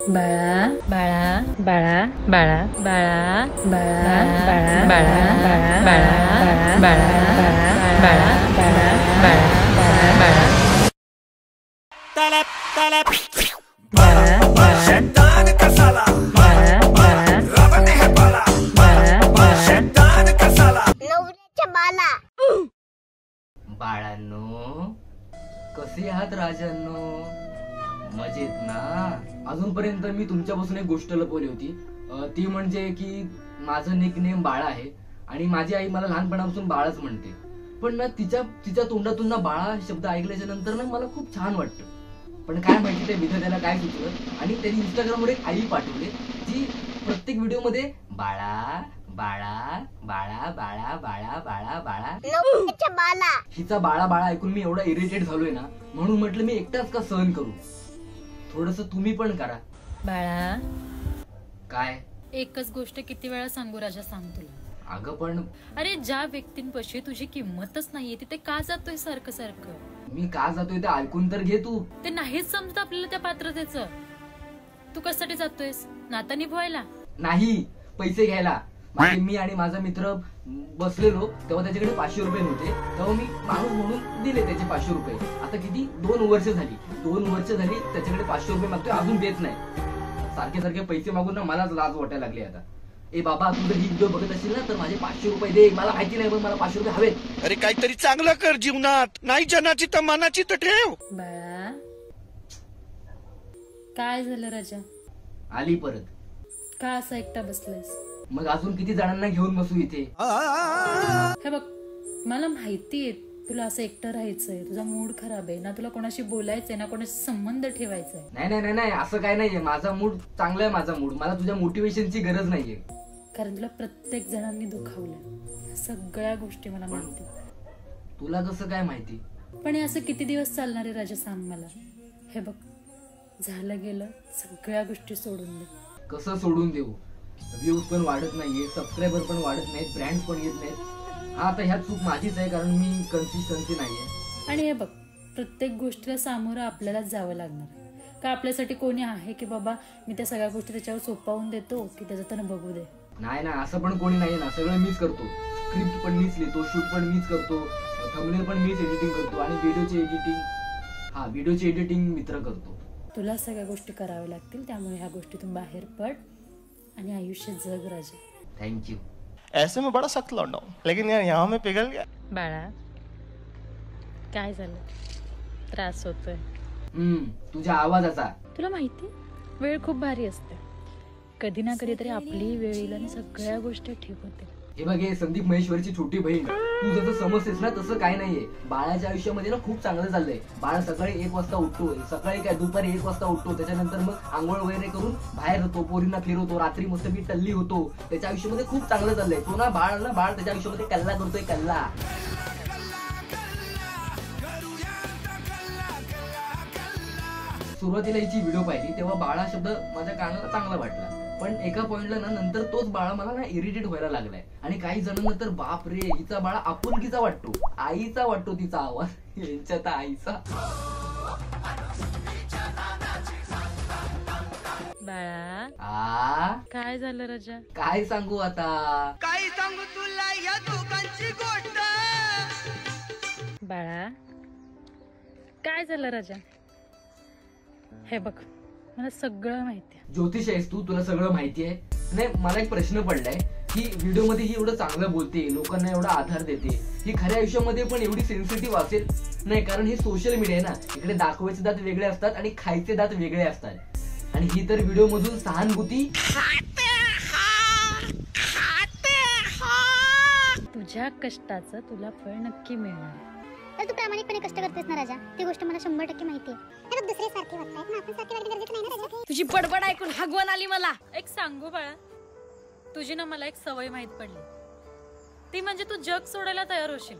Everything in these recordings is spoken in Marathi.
बाळा बाळा बाळा बाळा बाळा बाळा बाळा बाळा बाळा बाळा बाळा बाळा बाळा बाळा बाळा طلب طلب बाळा बाळा شدان كسلا बाळा बाळा ربني هبلا बाळा شدان كسلا नवऱ्याच्या बाला बाळांनो, कसे आहात राजांनो? मजेत ना? अजूनपर्यंत मी तुमच्यापासून एक गोष्ट लपवली होती, ती म्हणजे की माझं निकनेम बाळा आहे आणि माझी आई मला लहानपणापासून बाळाच म्हणते. पण ना तिच्या तोंडातून ना बाळा हा शब्द ऐकल्याच्या नंतर ना मला खूप छान वाटतं. पण काय माहिती ते विधात्याला काय सुचलं आणि त्यांनी इंस्टाग्रामवर एक आई पाठवली जी प्रत्येक व्हिडिओ मध्ये बाळा बाळा बाळा बाळा बाळा बाळा बाळा नवऱ्याच्या बाला हिचा बाळा बाळा ऐकून मी एवढा इरिटेट झालोय ना, म्हणून म्हटलं मी एकटाच का सहन करू, थोडस तुम्ही पण करा. बाळा काय? एकच गोष्ट किती वेळा सांगू राजा, सांग तुला. अगं पण अरे ज्या व्यक्तींपाशी तुझी किंमतच नाहीये तिथे का जातोय सारखं सारखं? मी का जातोय ते ऐकून तर घे तू. ते नाहीच समजत आपल्याला त्या पात्रतेचं. तू कशासाठी जातोयस? नाता निभवायला? नाही, पैसे घ्यायला. म्हणजे मी आणि माझा मित्र बसलेलो तेव्हा त्याच्याकडे 500 रुपये नव्हते, तेव्हा मी माणूस म्हणून दिले त्याचे 500 रुपये. आता किती 2 वर्ष झाली त्याच्याकडे 500 रुपये मागतोय, अजून देत नाही. सारखे सारखे पैसे मागून ना मलाच लाज वाटायला लागली आता. ए बाबा, तू जर ही व्हिडिओ बघत असेल ना तर माझे 500 रुपये दे. मला माहिती नाही पण मला 500 रुपये हवे. अरे काहीतरी चांगलं कर जीवनात, नाही जनाची तर मनाची तर ठेव. बाळा काय झालं राजा? आली परत. का असा एकटा बसलायस? मग अजून किती जणांना घेऊन बसू इथे? हे बघ, मला माहितीये तुला असं एकटं राहायचंय, तुझा मूड खराब आहे ना, तुला कोणाशी बोलायचंय ना, कोणाशी संबंध ठेवायचाय. नाही नाही नाही नाही, असं काय नाहीये. माझा मूड चांगला आहे. माझा मूड, मला तुझ्या मोटिवेशनची गरज नाहीये. कारण तुला प्रत्येक जणांनी दुखावलं, सगळ्या गोष्टी मला माहिती. तुला कसं काय माहिती? पण हे असं किती दिवस चालणार आहे राजा, सांग मला. हे बघ, झालं गेलं, सगळ्या गोष्टी सोडून दे. कसं सोडून देऊ? व्ह्यूज पण वाढत नाहीये, सबस्क्रायबर पण वाढत नाहीत, ब्रँड पण येत नाहीत. हा, आता ह्यात चूक माझीच आहे कारण मी कन्सिस्टन्सी नाहीये. आणि हे बघ, प्रत्येक गोष्टीला सामोरं आपल्यालाच जावं लागणार का? आपल्यासाठी कोणी आहे की बाबा मी त्या सगळ्या गोष्टी त्याच्यावर सोपवून देतो की त्याचं त्यानं बघू दे? नाही ना, असं पण कोणी नाहीये ना. सगळं मीच करतो. स्क्रिप्ट पण मीच लिहितो, शूट पण मीच करतो, थंबनेल पण मीच एडिटिंग करतो आणि व्हिडिओची एडिटिंग मित्र करतो. तुला सगळ्या गोष्टी कराव्या लागतील, त्यामुळे ह्या गोष्टीतून बाहेर पड आणि आयुष्य जग राजा. थँक्यू. ऐसे में बड़ा सख्त लौंडा हूं, लेकिन यार यहाँ में पिघल गया. बाळा काय झालं? त्रास होतोय? तुझ्या आवाजाचा. तुला माहिती, वेळ खूप भारी असते. कधी ना कधी तरी आपली वेळ येईल आणि सगळ्या गोष्टी ठीक होतील. हे बघ, हे संदीप महेश्वरची छोटी बहीण. तू जसं समजतेस ना तसं काय नाहीये. बाळाच्या आयुष्यामध्ये ना खूप चांगलं चाललंय. बाळ सकाळी 1 वाजता उठतो, सकाळी काय दुपारी 1 वाजता उठतो, त्याच्यानंतर मग आंघोळ वगैरे करून बाहेर जातो, पोरींना फिरवतो, रात्री मस्त मी टल्ली होतो. त्याच्या आयुष्यामध्ये खूप चांगलं चाललंय. तो ना बाळ त्याच्या आयुष्यामध्ये कल्ला करतोय, कल्ला. सुरुवातीला हिची व्हिडिओ पाहिली तेव्हा बाळा शब्द माझ्या कानाला चांगला वाटला, पण एका पॉइंटला ना नंतर तोच बाळा मला ना इरिटेट व्हायला लागलाय. आणि काही जणांना तर बाप रे, हिचा बाळा आपुलकीचा वाटतो, आईचा वाटतो तिचा आवाज. यांच्या तर आईचा. बाळा काय झालं राजा? काय सांगू आता? काय सांगू तुला या दोघांची गोष्ट? बाळा काय झालं राजा? हे बघ, मला सगळं माहिती आहे. ज्योतिष आहेस तू, तुला सगळं माहिती आहे. नाही, मला एक प्रश्न पडलाय की व्हिडिओ मध्ये ही एवढं चांगलं बोलते, लोकांना एवढा आधार देते, ही खऱ्या आयुष्यामध्ये पण एवढी सेन्सिटिव्ह असेल? नाही, कारण हे सोशल मीडिया आहे ना, इकडे दाखवायचे दात वेगळे असतात आणि खायचे दात वेगळे असतात. आणि ही तर व्हिडिओ मधून सहानुभूती. तुझ्या कष्टाचं तुला फळ नक्की मिळणार. तर तू प्रामाणिकपणे कष्ट करतेस ना राजा, ती गोष्ट मला 100% माहिती आहे. अरे दुसरे सारखे वागतायत ना, आपण सारखे वागणे गरजेचं नाही ना राजा. तुझी बडबड ऐकून हगवण आली मला. एक सांगू बाळा, तुझी ना मला एक सवय माहित पडली, ती म्हणजे तू जग सोडायला तयार होशील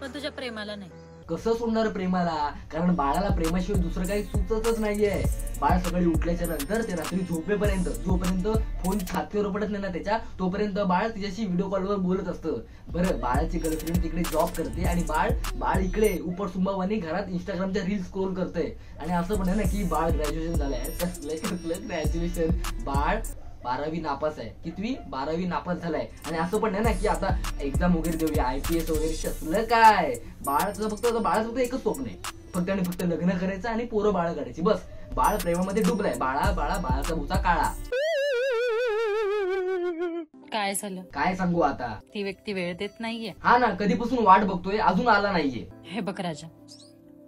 पण तुझ्या प्रेमाला नाही. कसं सोडणार प्रेमाला, कारण बाळाला प्रेमाशिवाय दुसरं काही सुचतच नाहीये. बाळ सकाळी उठल्याच्या नंतर ते रात्री झोपेपर्यंत, जोपर्यंत फोन छातीवर पडत नाही ना त्याच्या, तोपर्यंत बाळ तिच्याशी व्हिडिओ कॉलवर बोलत असतं. बरं, बाळाची गर्लफ्रेंड तिकडे जॉब करते आणि बाळ इकडे उपरसुंबावानी घरात इंस्टाग्रामच्या रील्स स्क्रोल करते. आणि असं पण आहे ना की बाळ ग्रॅज्युएशन झालंय, कसलं ग्रॅज्युएशन, बाळ 12वी नापास आहे. कितवी? 12वी नापास झालाय. आणि असं पण नाही ना की आता एक्झाम वगैरे देऊया, IPS वगैरे, कसलं काय. बाळाचं फक्त एकच स्वप्न आहे, फक्त आणि फक्त लग्न करायचं आणि पोरं बाळ काढायची, बस. बाळ प्रेमामध्ये डुबलाय. बाळाचा भुसा काळा. काय झालं? काय सांगू आता, ती व्यक्ती वेळ देत नाहीये. हा ना, कधीपासून वाट बघतोय, अजून आला नाहीये. हे बघ राजा,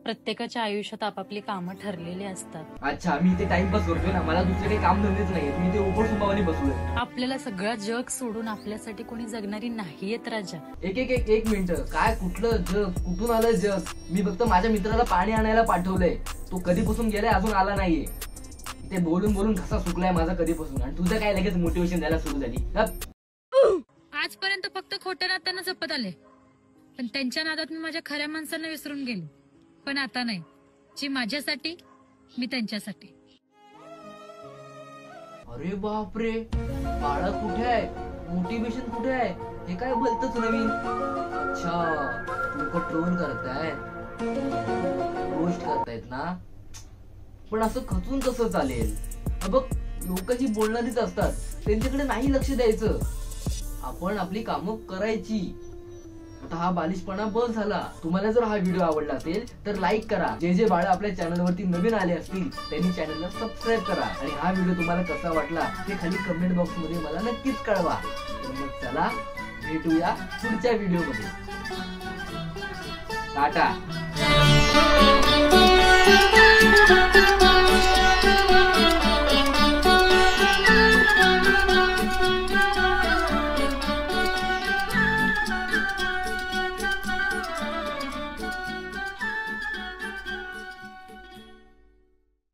प्रत्येकाच्या आयुष्यात आपापली कामं ठरलेली असतात. अच्छा, मी ते टाइमपास करतोय ना, मला दुसरे काही काम धंदेच नाहीये, मी ते उपरसुंबावानी बसलोय. आपल्याला सगळं जग सोडून आपल्यासाठी कोणी जगणारी नाहीयेत राजा. एक मिनिट, काय कुठलं जग, कुठून आलं जग? मी फक्त माझ्या मित्राला पाणी आणायला पाठवलंय, तो कधीपासून गेलाय, अजून आला नाहीये. ते बोलून घसा सुकलाय माझा कधीपासून, आणि तुझं काय लगेच मोटिवेशन द्यायला सुरू झाली. आजपर्यंत फक्त खोट्या नात्यांना जपत आले, पण त्यांच्या नादात मी माझ्या खऱ्या माणसांना विसरून गेलो. पण आता नाही, जी माझ्यासाठी, मी त्यांच्यासाठी. अरे बापरे, बाळा कुठे आहे, मोटिवेशन कुठे आहे, हे काय बोलतच नवीन. अच्छा, लोक ट्रोल करतायत, रोस्ट करतायत ना, पण असं खचून कसं चालेल? बघ, लोक ही बोलणारीच असतात, त्यांच्याकडे नाही लक्ष द्यायचं, आपण आपली कामं करायची. आता हा बालिशपणा बस झाला. तुम्हाला जर हा व्हिडिओ आवडला असेल तर लाईक करा. जे बाळ आपल्या चॅनलवरती नवीन आले असतील त्यांनी चॅनलला सबस्क्राईब करा. आणि हा व्हिडिओ तुम्हाला कसा वाटला ते खाली कमेंट बॉक्स मध्ये मला नक्कीच कळवा. तर मग चला, भेटूया पुढच्या व्हिडिओ मध्ये. टाटा.